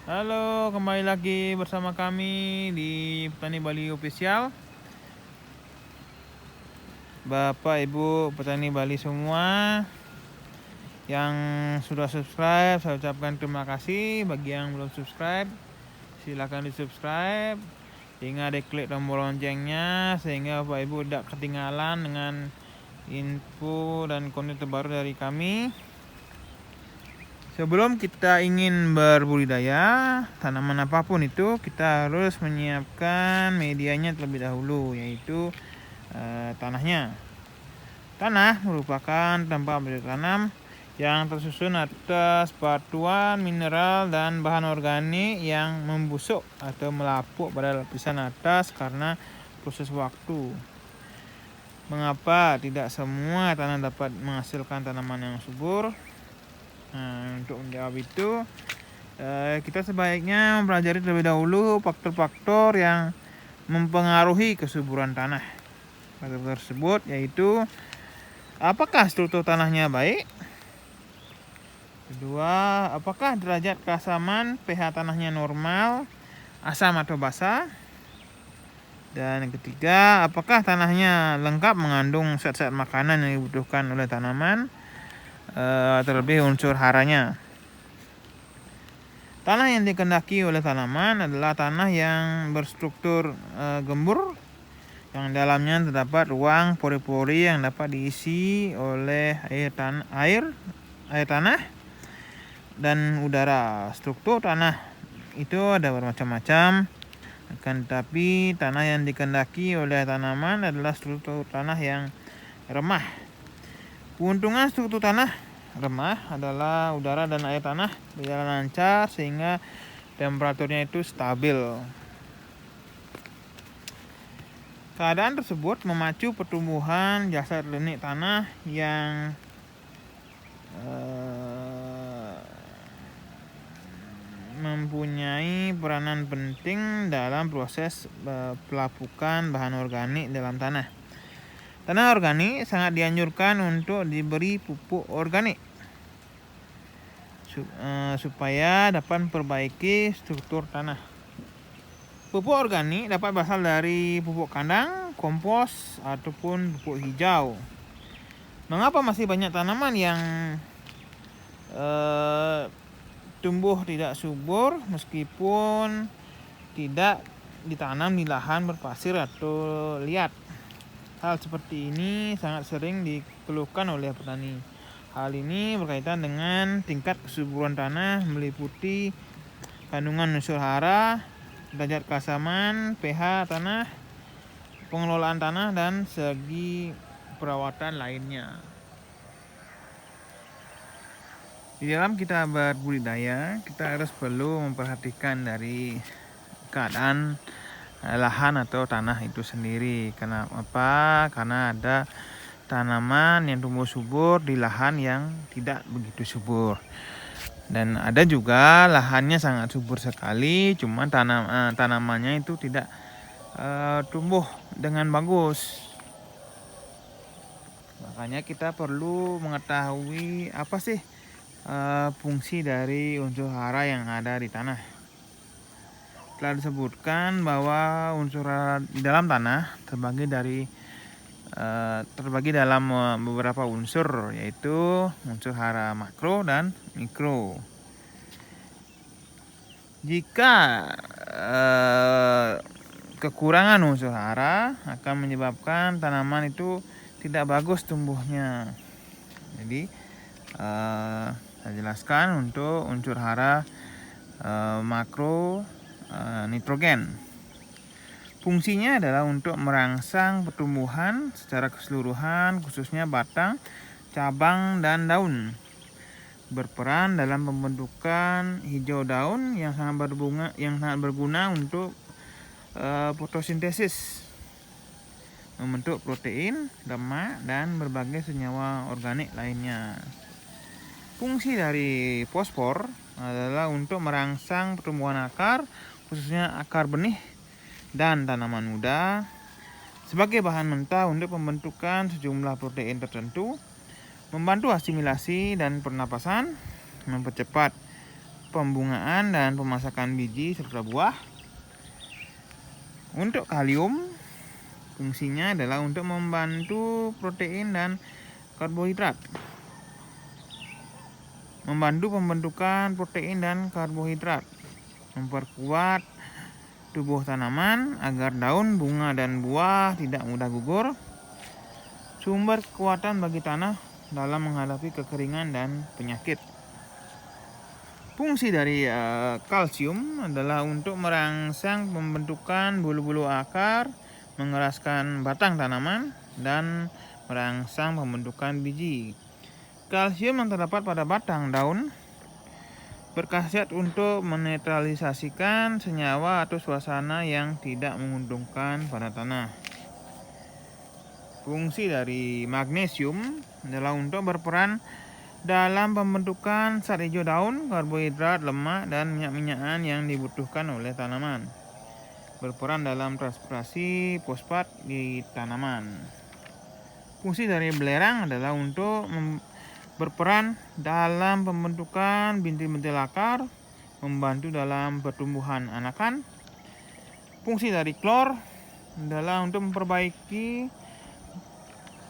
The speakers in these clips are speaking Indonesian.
Halo, kembali lagi bersama kami di Petani Bali Official. Bapak Ibu petani Bali semua yang sudah subscribe, saya ucapkan terima kasih. Bagi yang belum subscribe, silakan di subscribe hingga diklik tombol loncengnya sehingga Bapak Ibu tidak ketinggalan dengan info dan konten terbaru dari kami. Sebelum kita ingin berbudidaya tanaman apapun itu, kita harus menyiapkan medianya terlebih dahulu, yaitu tanahnya. Tanah merupakan tempat bertanam yang tersusun atas batuan, mineral, dan bahan organik yang membusuk atau melapuk pada lapisan atas karena proses waktu. Mengapa tidak semua tanah dapat menghasilkan tanaman yang subur? Untuk menjawab itu, kita sebaiknya mempelajari terlebih dahulu faktor-faktor yang mempengaruhi kesuburan tanah. Faktor tersebut yaitu apakah struktur tanahnya baik? Kedua, apakah derajat keasaman pH tanahnya normal, asam atau basa? Dan yang ketiga, apakah tanahnya lengkap mengandung zat-zat makanan yang dibutuhkan oleh tanaman, terlebih unsur haranya. Tanah yang dikehendaki oleh tanaman adalah tanah yang berstruktur gembur, yang dalamnya terdapat ruang pori-pori yang dapat diisi oleh air tanah dan udara. Struktur tanah itu ada bermacam-macam, akan tetapi tanah yang dikehendaki oleh tanaman adalah struktur tanah yang remah. Keuntungan struktur tanah remah adalah udara dan air tanah berjalan lancar sehingga temperaturnya itu stabil. Keadaan tersebut memacu pertumbuhan jasad lenik tanah yang mempunyai peranan penting dalam proses pelapukan bahan organik dalam tanah. Tanah organik sangat dianjurkan untuk diberi pupuk organik supaya dapat memperbaiki struktur tanah. Pupuk organik dapat berasal dari pupuk kandang, kompos, ataupun pupuk hijau. Mengapa masih banyak tanaman yang tumbuh tidak subur meskipun tidak ditanam di lahan berpasir atau liat? Hal seperti ini sangat sering dikeluhkan oleh petani. Hal ini berkaitan dengan tingkat kesuburan tanah meliputi kandungan unsur hara, derajat keasaman, pH tanah, pengelolaan tanah, dan segi perawatan lainnya. Di dalam kita berbudidaya, kita harus perlu memperhatikan dari keadaan lahan atau tanah itu sendiri. Kenapa? Karena ada tanaman yang tumbuh subur di lahan yang tidak begitu subur, dan ada juga lahannya sangat subur sekali, cuman tanamannya itu tidak tumbuh dengan bagus. Makanya kita perlu mengetahui apa sih fungsi dari unsur hara yang ada di tanah. Telah disebutkan bahwa unsur hara di dalam tanah terbagi dalam beberapa unsur, yaitu unsur hara makro dan mikro. Jika kekurangan unsur hara akan menyebabkan tanaman itu tidak bagus tumbuhnya. Jadi saya jelaskan untuk unsur hara makro, nitrogen. Fungsinya adalah untuk merangsang pertumbuhan secara keseluruhan, khususnya batang, cabang, dan daun. Berperan dalam pembentukan hijau daun yang sangat berguna untuk fotosintesis, membentuk protein, lemak, dan berbagai senyawa organik lainnya. Fungsi dari fosfor adalah untuk merangsang pertumbuhan akar, khususnya akar benih dan tanaman muda, sebagai bahan mentah untuk pembentukan sejumlah protein tertentu, membantu asimilasi dan pernapasan, mempercepat pembungaan dan pemasakan biji serta buah. Untuk kalium, fungsinya adalah untuk membantu protein dan karbohidrat. Membantu pembentukan protein dan karbohidrat. Memperkuat tubuh tanaman agar daun, bunga, dan buah tidak mudah gugur. Sumber kekuatan bagi tanah dalam menghadapi kekeringan dan penyakit. Fungsi dari kalsium adalah untuk merangsang pembentukan bulu-bulu akar, mengeraskan batang tanaman, dan merangsang pembentukan biji. Kalsium yang terdapat pada batang daun berkhasiat untuk menetralisasikan senyawa atau suasana yang tidak menguntungkan pada tanah. Fungsi dari magnesium adalah untuk berperan dalam pembentukan zat hijau daun, karbohidrat, lemak, dan minyak-minyakan yang dibutuhkan oleh tanaman. Berperan dalam transpirasi fosfat di tanaman. Fungsi dari belerang adalah untuk berperan dalam pembentukan bintil-bintil akar, membantu dalam pertumbuhan anakan. Fungsi dari klor adalah untuk memperbaiki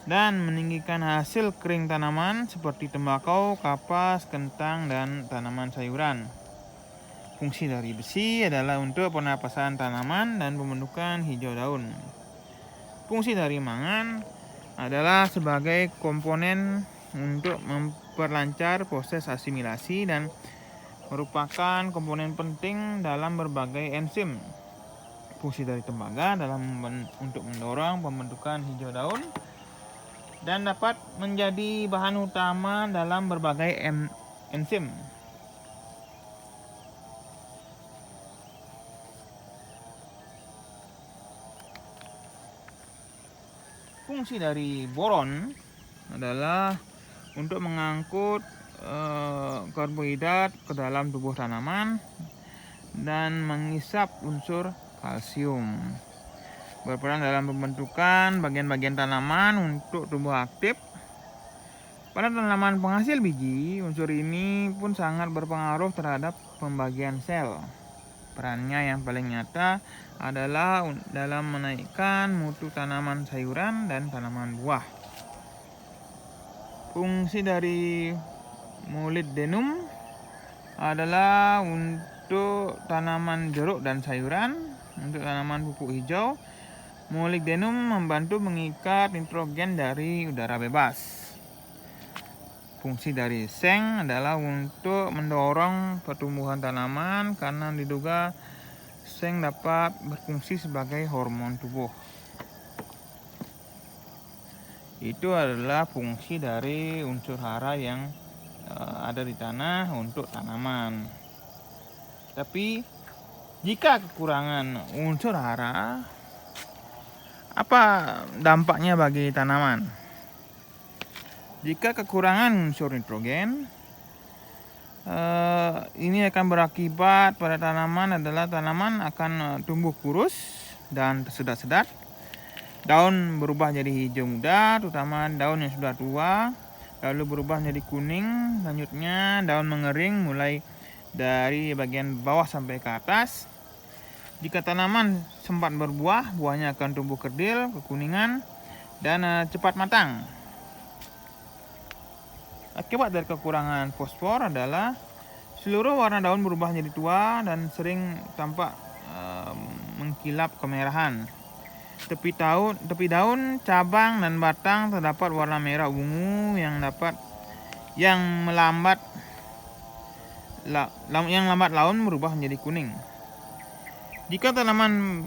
dan meninggikan hasil kering tanaman seperti tembakau, kapas, kentang, dan tanaman sayuran. Fungsi dari besi adalah untuk pernapasan tanaman dan pembentukan hijau daun. Fungsi dari mangan adalah sebagai komponen untuk memperlancar proses asimilasi dan merupakan komponen penting dalam berbagai enzim. Fungsi dari tembaga adalah untuk mendorong pembentukan hijau daun dan dapat menjadi bahan utama dalam berbagai enzim. Fungsi dari boron adalah untuk mengangkut karbohidrat ke dalam tubuh tanaman dan mengisap unsur kalsium. Berperan dalam pembentukan bagian-bagian tanaman untuk tumbuh aktif. Pada tanaman penghasil biji, unsur ini pun sangat berpengaruh terhadap pembagian sel. Perannya yang paling nyata adalah dalam menaikkan mutu tanaman sayuran dan tanaman buah. Fungsi dari molybdenum adalah untuk tanaman jeruk dan sayuran. Untuk tanaman pupuk hijau, molybdenum membantu mengikat nitrogen dari udara bebas. Fungsi dari seng adalah untuk mendorong pertumbuhan tanaman karena diduga seng dapat berfungsi sebagai hormon tubuh. Itu adalah fungsi dari unsur hara yang ada di tanah untuk tanaman. Tapi jika kekurangan unsur hara, apa dampaknya bagi tanaman? Jika kekurangan unsur nitrogen, ini akan berakibat pada tanaman adalah tanaman akan tumbuh kurus dan tersedat-sedat. Daun berubah jadi hijau muda, terutama daun yang sudah tua, lalu berubah menjadi kuning. Selanjutnya daun mengering mulai dari bagian bawah sampai ke atas. Jika tanaman sempat berbuah, buahnya akan tumbuh kerdil, kekuningan, dan cepat matang. Akibat dari kekurangan fosfor adalah seluruh warna daun berubah menjadi tua dan sering tampak mengkilap kemerahan. Tepi daun, cabang, dan batang terdapat warna merah ungu yang lambat laun berubah menjadi kuning. Jika tanaman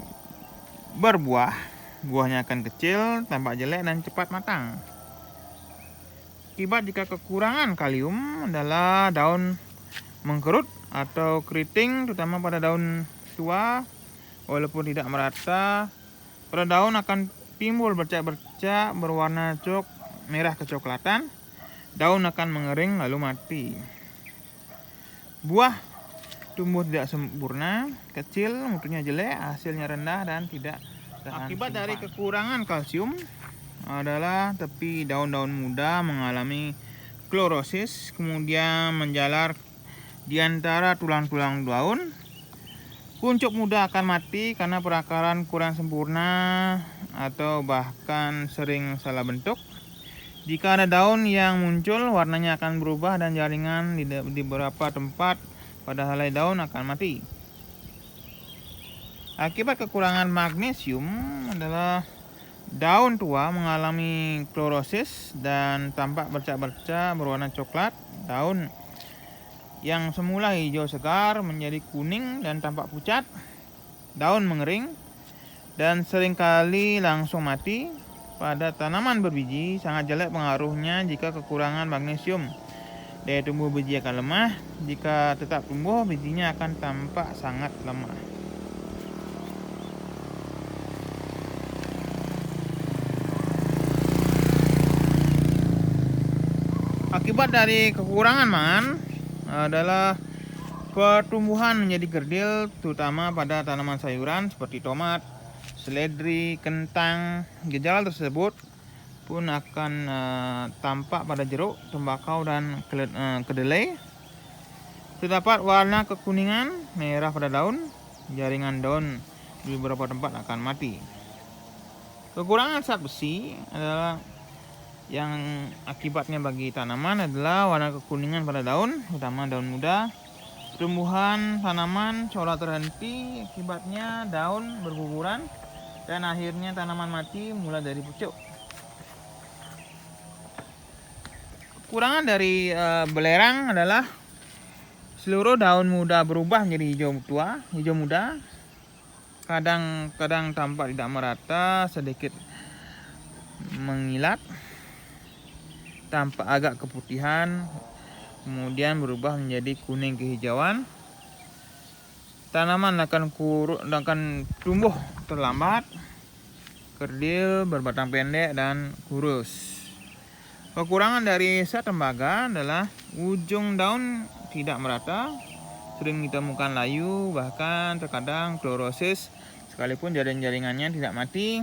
berbuah, buahnya akan kecil, tampak jelek, dan cepat matang. Akibat jika kekurangan kalium adalah daun mengkerut atau keriting, terutama pada daun tua, walaupun tidak merata. Pada daun akan timbul bercak-bercak berwarna merah kecoklatan. Daun akan mengering lalu mati. Buah tumbuh tidak sempurna, kecil, mutunya jelek, hasilnya rendah dan tidak tahan. Akibat dari kekurangan kalsium adalah tepi daun-daun muda mengalami klorosis, kemudian menjalar di antara tulang-tulang daun. Kuncup muda akan mati karena perakaran kurang sempurna atau bahkan sering salah bentuk. Jika ada daun yang muncul, warnanya akan berubah dan jaringan di beberapa tempat pada helai daun akan mati. Akibat kekurangan magnesium adalah daun tua mengalami klorosis dan tampak bercak-bercak berwarna coklat. Daun yang semula hijau segar menjadi kuning dan tampak pucat. Daun mengering dan seringkali langsung mati. Pada tanaman berbiji sangat jelek pengaruhnya jika kekurangan magnesium. Daya tumbuh biji akan lemah. Jika tetap tumbuh, bijinya akan tampak sangat lemah. Akibat dari kekurangan mangan adalah pertumbuhan menjadi kerdil, terutama pada tanaman sayuran seperti tomat, seledri, kentang. Gejala tersebut pun akan tampak pada jeruk, tembakau, dan kedelai. Terdapat warna kekuningan merah pada daun. Jaringan daun di beberapa tempat akan mati. Kekurangan zat besi adalah yang akibatnya bagi tanaman adalah warna kekuningan pada daun, terutama daun muda. Tumbuhan tanaman seolah terhenti, akibatnya daun berguguran dan akhirnya tanaman mati mulai dari pucuk. Kekurangan dari belerang adalah seluruh daun muda berubah menjadi hijau muda. Kadang-kadang tampak tidak merata, sedikit mengilat, tampak agak keputihan, kemudian berubah menjadi kuning kehijauan. Tanaman akan tumbuh terlambat, kerdil, berbatang pendek, dan kurus. Kekurangan dari zat tembaga adalah ujung daun tidak merata, sering ditemukan layu, bahkan terkadang klorosis, sekalipun jaringannya tidak mati.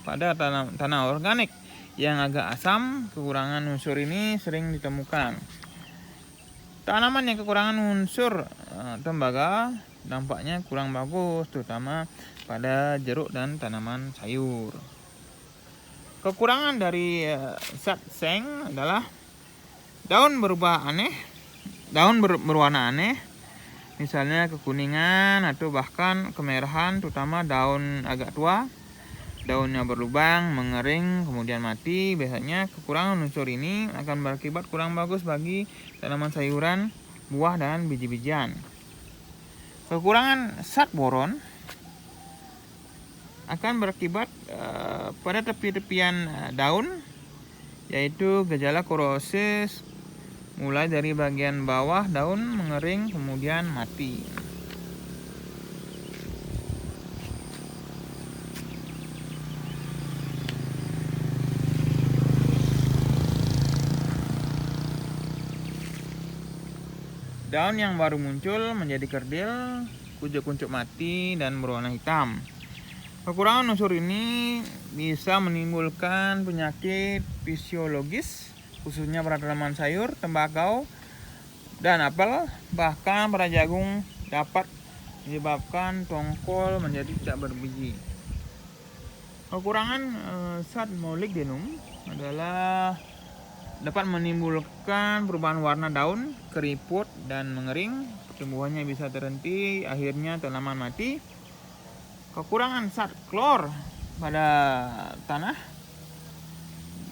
Pada tanah organik yang agak asam, kekurangan unsur ini sering ditemukan. Tanaman yang kekurangan unsur tembaga dampaknya kurang bagus, terutama pada jeruk dan tanaman sayur. Kekurangan dari zat seng adalah daun berwarna aneh, misalnya kekuningan atau bahkan kemerahan, terutama daun agak tua. Daunnya berlubang, mengering, kemudian mati. Biasanya kekurangan unsur ini akan berakibat kurang bagus bagi tanaman sayuran, buah, dan biji-bijian. Kekurangan zat boron akan berakibat pada tepi-tepian daun, yaitu gejala korosis mulai dari bagian bawah daun mengering kemudian mati. Daun yang baru muncul menjadi kerdil, kuncup mati, dan berwarna hitam. Kekurangan unsur ini bisa menimbulkan penyakit fisiologis, khususnya pada tanaman sayur, tembakau, dan apel. Bahkan pada jagung dapat menyebabkan tongkol menjadi tidak berbiji. Kekurangan zat molybdenum adalah dapat menimbulkan perubahan warna daun, keriput, dan mengering. Pertumbuhannya bisa terhenti, akhirnya tanaman mati. Kekurangan zat klor pada tanah,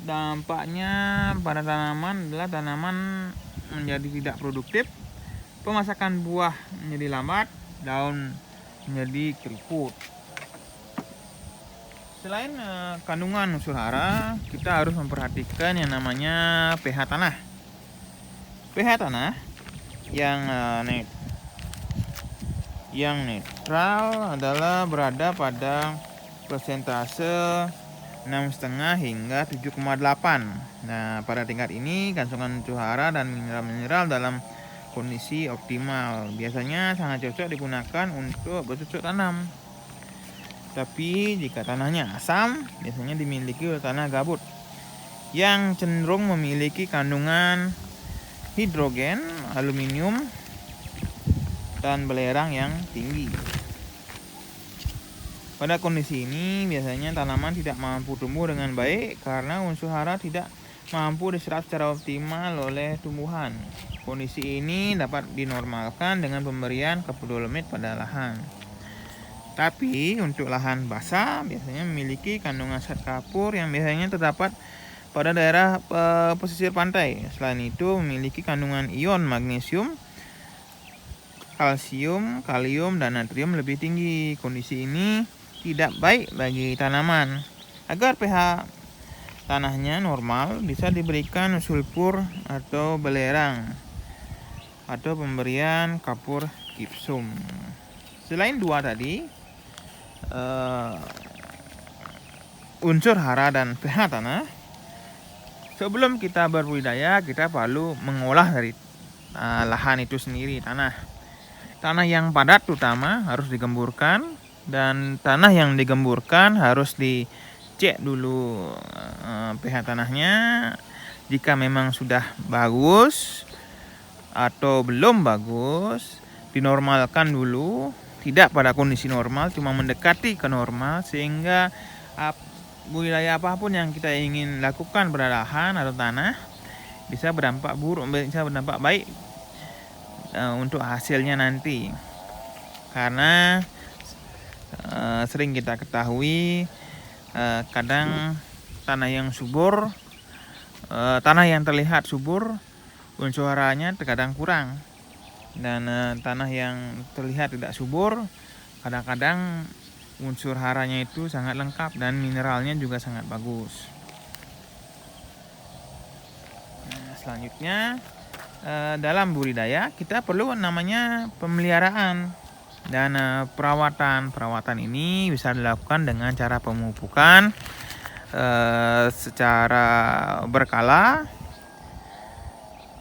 dampaknya pada tanaman adalah tanaman menjadi tidak produktif, pemasakan buah menjadi lambat, daun menjadi keriput. Selain kandungan unsur hara, kita harus memperhatikan yang namanya pH tanah. pH tanah yang netral adalah berada pada persentase 6,5 hingga 7,8. Nah, pada tingkat ini kandungan unsur hara dan mineral-mineral dalam kondisi optimal. Biasanya sangat cocok digunakan untuk bercocok tanam. Tapi jika tanahnya asam, biasanya dimiliki oleh tanah gabut yang cenderung memiliki kandungan hidrogen, aluminium, dan belerang yang tinggi. Pada kondisi ini biasanya tanaman tidak mampu tumbuh dengan baik karena unsur hara tidak mampu diserap secara optimal oleh tumbuhan. Kondisi ini dapat dinormalkan dengan pemberian kapur dolomit pada lahan. Tapi untuk lahan basah biasanya memiliki kandungan zat kapur yang biasanya terdapat pada daerah pesisir pantai. Selain itu memiliki kandungan ion magnesium, kalsium, kalium, dan natrium lebih tinggi. Kondisi ini tidak baik bagi tanaman. Agar pH tanahnya normal, bisa diberikan sulfur atau belerang atau pemberian kapur gipsum. Selain dua tadi, unsur hara dan pH tanah, sebelum kita berbudidaya kita perlu mengolah dari lahan itu sendiri. Tanah yang padat terutama harus digemburkan, dan tanah yang digemburkan harus dicek dulu pH tanahnya. Jika memang sudah bagus atau belum bagus, dinormalkan dulu, tidak pada kondisi normal, cuma mendekati ke normal, sehingga budidaya apapun yang kita ingin lakukan pada lahan atau tanah bisa berdampak buruk, bisa berdampak baik untuk hasilnya nanti. Karena sering kita ketahui kadang tanah yang subur, tanah yang terlihat subur, unsur haranya terkadang kurang, dan tanah yang terlihat tidak subur kadang-kadang unsur haranya itu sangat lengkap dan mineralnya juga sangat bagus. Selanjutnya dalam budidaya kita perlu namanya pemeliharaan dan perawatan ini bisa dilakukan dengan cara pemupukan secara berkala,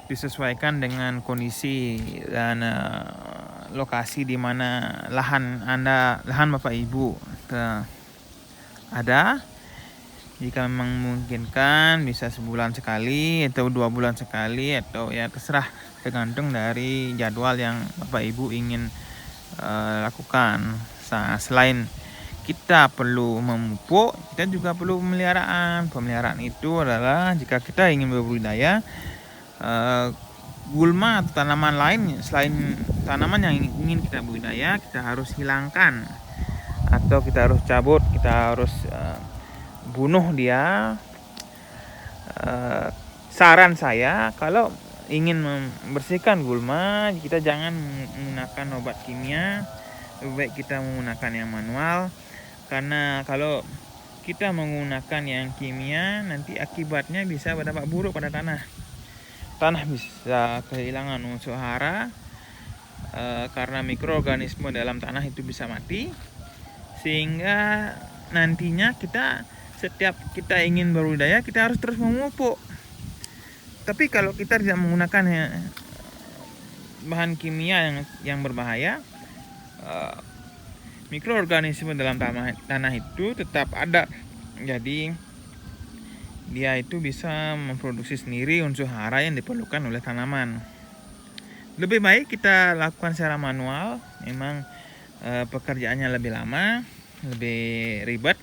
disesuaikan dengan kondisi dan lokasi di mana lahan Bapak Ibu ada. Jika memang memungkinkan bisa sebulan sekali atau 2 bulan sekali, atau ya terserah, tergantung dari jadwal yang Bapak Ibu ingin lakukan. Selain kita perlu memupuk, kita juga perlu pemeliharaan. Pemeliharaan itu adalah jika kita ingin berbudidaya gulma atau tanaman lain selain tanaman yang ingin kita budidaya, kita harus hilangkan atau kita harus cabut, kita harus bunuh dia. Saran saya, kalau ingin membersihkan gulma, kita jangan menggunakan obat kimia, lebih baik kita menggunakan yang manual. Karena kalau kita menggunakan yang kimia, nanti akibatnya bisa berdampak buruk pada tanah. Tanah bisa kehilangan unsur hara karena mikroorganisme dalam tanah itu bisa mati, sehingga nantinya setiap kita ingin berbudidaya kita harus terus memupuk. Tapi kalau kita tidak menggunakan bahan kimia yang berbahaya, mikroorganisme dalam tanah itu tetap ada. Jadi dia itu bisa memproduksi sendiri unsur hara yang diperlukan oleh tanaman. Lebih baik kita lakukan secara manual. Memang pekerjaannya lebih lama, lebih ribet,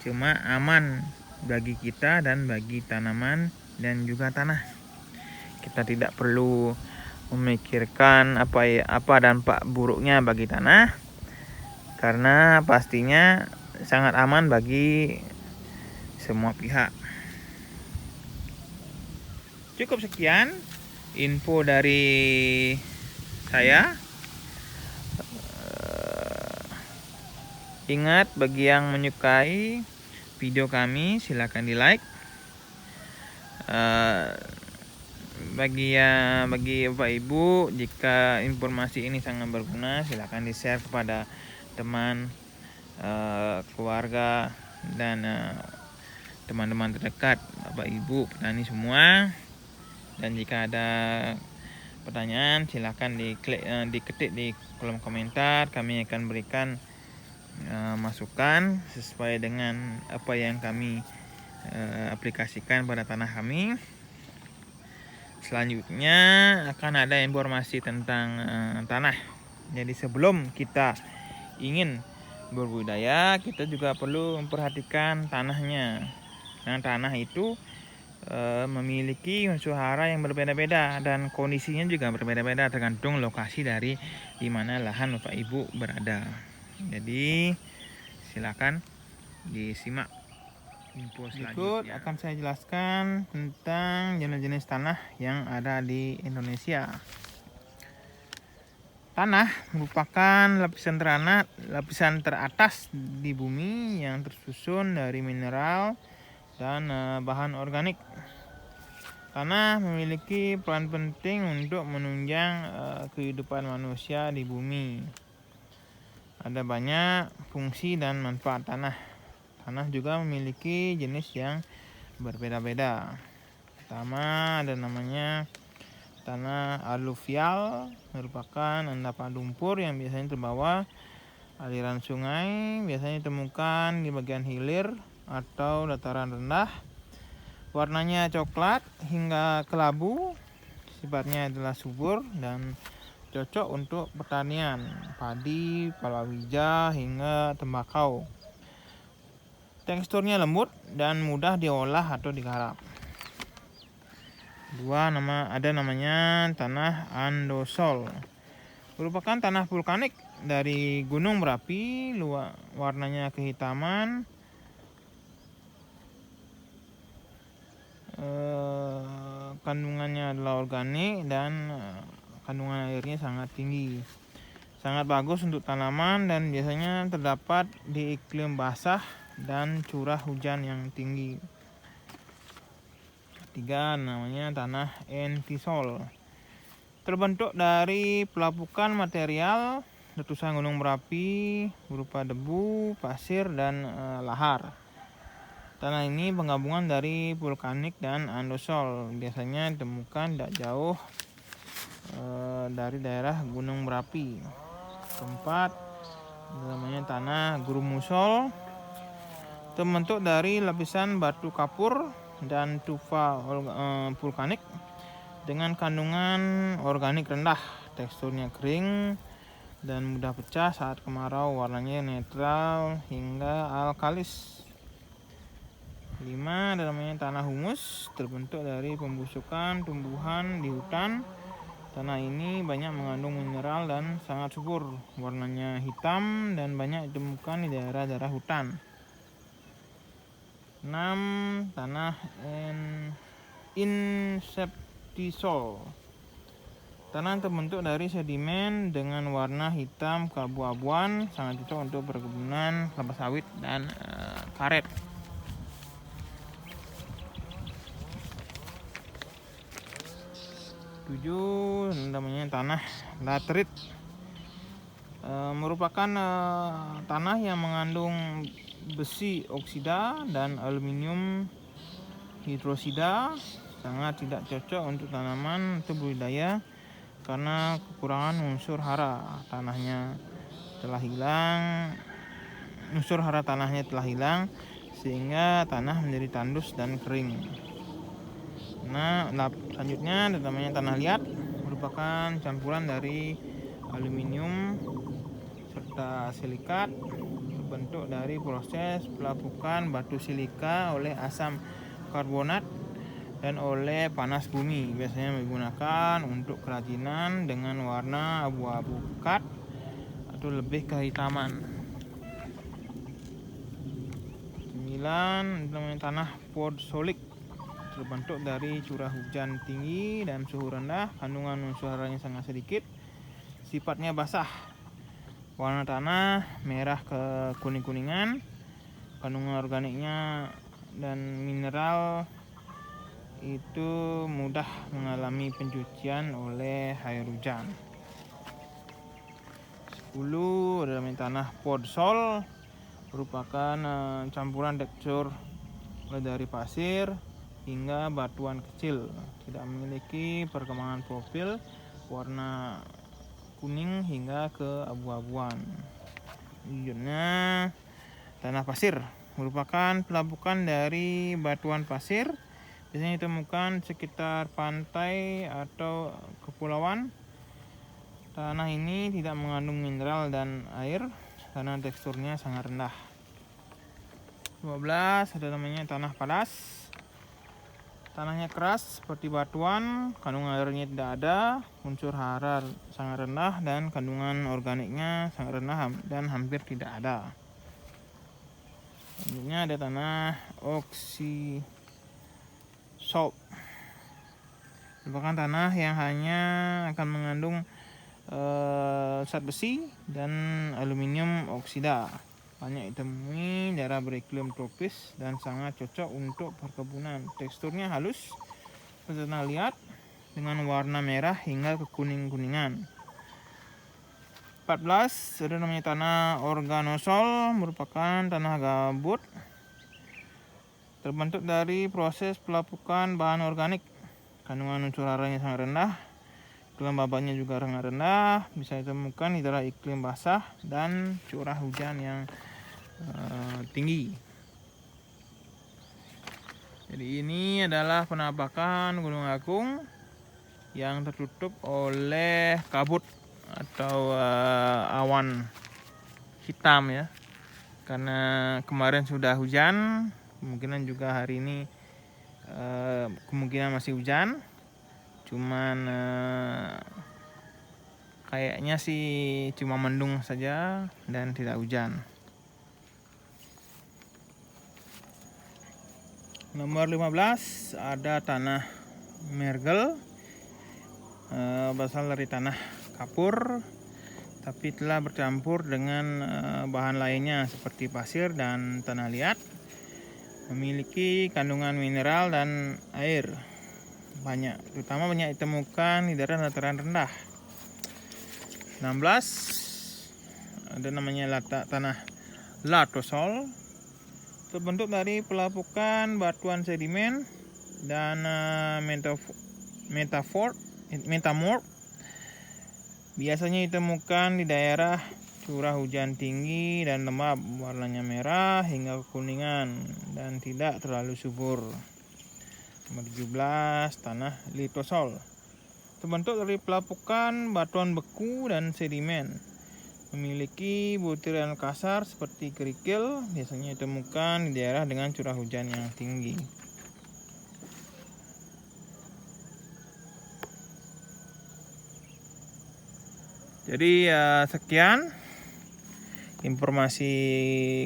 cuma aman bagi kita dan bagi tanaman dan juga tanah. Kita tidak perlu memikirkan apa dampak buruknya bagi tanah, karena pastinya sangat aman bagi semua pihak. Cukup sekian info dari saya. Ingat, bagi yang menyukai video kami silakan di like. Bagi Bapak Ibu, jika informasi ini sangat berguna, silakan di share kepada teman, keluarga, dan teman-teman terdekat Bapak Ibu petani semua. Dan jika ada pertanyaan, silakan diketik di kolom komentar. Kami akan berikan masukan sesuai dengan apa yang kami aplikasikan pada tanah kami. Selanjutnya akan ada informasi tentang tanah. Jadi sebelum kita ingin berbudidaya, kita juga perlu memperhatikan tanahnya. Nah, tanah itu memiliki unsur hara yang berbeda-beda dan kondisinya juga berbeda-beda tergantung lokasi dari di mana lahan Bapak Ibu berada. Jadi silakan disimak info selanjutnya. Berikut akan saya jelaskan tentang jenis-jenis tanah yang ada di Indonesia. Tanah merupakan lapisan teratas di bumi yang tersusun dari mineral dan bahan organik. Tanah memiliki peran penting untuk menunjang kehidupan manusia di bumi. Ada banyak fungsi dan manfaat tanah. Tanah juga memiliki jenis yang berbeda-beda. Pertama ada namanya tanah aluvial, merupakan endapan lumpur yang biasanya terbawa aliran sungai, biasanya ditemukan di bagian hilir atau dataran rendah. Warnanya coklat hingga kelabu, sifatnya adalah subur dan cocok untuk pertanian padi, palawija hingga tembakau. Teksturnya lembut dan mudah diolah atau digarap. Ada namanya tanah andosol, merupakan tanah vulkanik dari gunung berapi, warnanya kehitaman, kandungannya adalah organik dan kandungan airnya sangat tinggi. Sangat bagus untuk tanaman dan biasanya terdapat di iklim basah dan curah hujan yang tinggi. Ketiga namanya tanah entisol, terbentuk dari pelapukan material letusan gunung berapi berupa debu, pasir, dan lahar. Tanah ini penggabungan dari vulkanik dan andosol, biasanya ditemukan tidak jauh dari daerah gunung berapi. Keempat namanya tanah grumusol, terbentuk dari lapisan batu kapur dan tufa vulkanik dengan kandungan organik rendah. Teksturnya kering dan mudah pecah saat kemarau, warnanya netral hingga alkalis. 5 ada namanya tanah humus, terbentuk dari pembusukan tumbuhan di hutan. Tanah ini banyak mengandung mineral dan sangat subur. Warnanya hitam dan banyak ditemukan di daerah-daerah hutan. 6 tanah inseptisol, tanah terbentuk dari sedimen dengan warna hitam keabu-abuan, sangat cocok untuk perkebunan kelapa sawit dan karet. 7 namanya tanah laterit, merupakan tanah yang mengandung besi oksida dan aluminium hidroksida, sangat tidak cocok untuk tanaman atau budidaya karena kekurangan unsur hara tanahnya telah hilang sehingga tanah menjadi tandus dan kering. Nah, selanjutnya ada namanya tanah liat, merupakan campuran dari aluminium serta silikat, terbentuk dari proses pelapukan batu silika oleh asam karbonat dan oleh panas bumi. Biasanya digunakan untuk kerajinan dengan warna abu-abu pekat atau lebih kehitaman. 9 namanya tanah podsolik, terbentuk dari curah hujan tinggi dan suhu rendah. Kandungan unsur haranya sangat sedikit, sifatnya basah. Warna tanah merah ke kuning-kuningan. Kandungan organiknya dan mineral itu mudah mengalami pencucian oleh air hujan. 10 adalah tanah podsol, merupakan campuran tekstur mulai dari pasir hingga batuan kecil, tidak memiliki perkembangan profil, warna kuning hingga ke abu-abuan. Selanjutnya tanah pasir, merupakan pelapukan dari batuan pasir, biasanya ditemukan sekitar pantai atau kepulauan. Tanah ini tidak mengandung mineral dan air karena teksturnya sangat rendah. 12 ada namanya tanah padas. Tanahnya keras seperti batuan, kandungan airnya tidak ada, unsur hara sangat rendah dan kandungan organiknya sangat rendah dan hampir tidak ada. Selanjutnya ada tanah oxisol. Merupakan tanah yang hanya akan mengandung zat besi dan aluminium oksida. Banyak ditemui daerah beriklim tropis dan sangat cocok untuk perkebunan. Teksturnya halus, tanah liat dengan warna merah hingga kekuning-kuningan. 14 ada namanya tanah organosol, merupakan tanah gabut terbentuk dari proses pelapukan bahan organik. Kandungan unsur haranya sangat rendah, kelembabannya juga sangat rendah, bisa ditemukan di daerah iklim basah dan curah hujan yang tinggi. Jadi ini adalah penampakan Gunung Agung yang tertutup oleh kabut atau awan hitam ya, karena kemarin sudah hujan, kemungkinan juga hari ini kemungkinan masih hujan. Cuman kayaknya sih cuma mendung saja dan tidak hujan. Nomor 15 ada tanah mergel, berasal dari tanah kapur tapi telah bercampur dengan bahan lainnya seperti pasir dan tanah liat. Memiliki kandungan mineral dan air banyak, terutama banyak ditemukan di daerah dataran rendah. 16 ada namanya tanah latosol, terbentuk dari pelapukan batuan sedimen dan metamorf. Biasanya ditemukan di daerah curah hujan tinggi dan lembab, warnanya merah hingga kekuningan dan tidak terlalu subur. Nomor 17 tanah litosol, terbentuk dari pelapukan batuan beku dan sedimen. Memiliki butiran kasar seperti kerikil, biasanya ditemukan di daerah dengan curah hujan yang tinggi. Jadi sekian informasi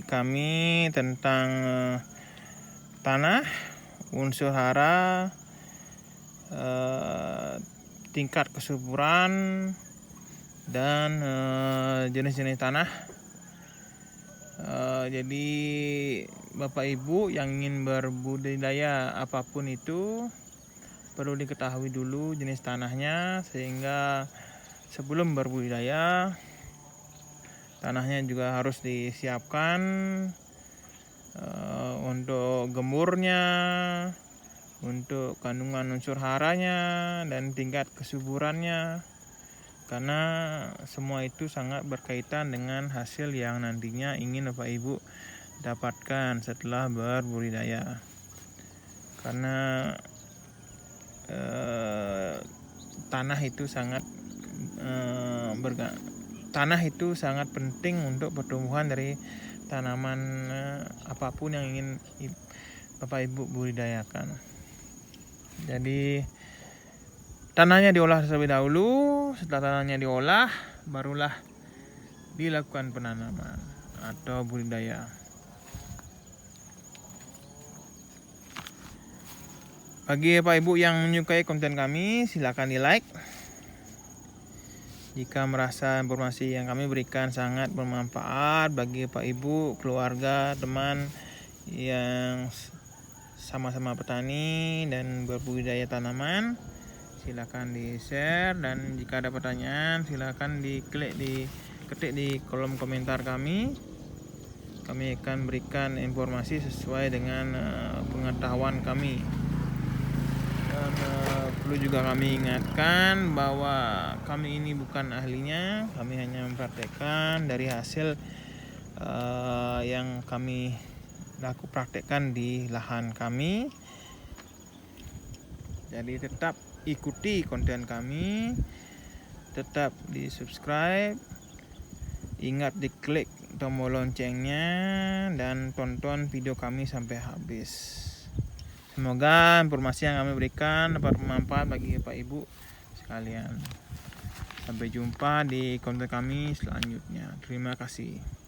kami tentang tanah, unsur hara, tingkat kesuburan, dan jenis-jenis tanah. Jadi Bapak Ibu yang ingin berbudidaya apapun itu perlu diketahui dulu jenis tanahnya, sehingga sebelum berbudidaya tanahnya juga harus disiapkan untuk gemurnya, untuk kandungan unsur haranya dan tingkat kesuburannya, karena semua itu sangat berkaitan dengan hasil yang nantinya ingin Bapak Ibu dapatkan setelah berbudidaya. Karena tanah itu sangat penting untuk pertumbuhan dari tanaman apapun yang ingin Bapak Ibu budidayakan. Jadi tanahnya diolah terlebih dahulu. Setelah tanahnya diolah, barulah dilakukan penanaman atau budidaya. Bagi Bapak Ibu yang menyukai konten kami, silakan di like. Jika merasa informasi yang kami berikan sangat bermanfaat bagi Bapak Ibu, keluarga, teman yang sama-sama petani dan berbudidaya tanaman, silakan di-share, dan jika ada pertanyaan silakan diketik di kolom komentar kami. Kami akan berikan informasi sesuai dengan pengetahuan kami. Dan perlu juga kami ingatkan bahwa kami ini bukan ahlinya, kami hanya mempraktekkan dari hasil yang kami praktekkan di lahan kami. Jadi tetap ikuti konten kami tetap di subscribe, ingat diklik tombol loncengnya, dan tonton video kami sampai habis. Semoga informasi yang kami berikan dapat bermanfaat bagi Bapak Ibu sekalian. Sampai jumpa di konten kami selanjutnya. Terima kasih.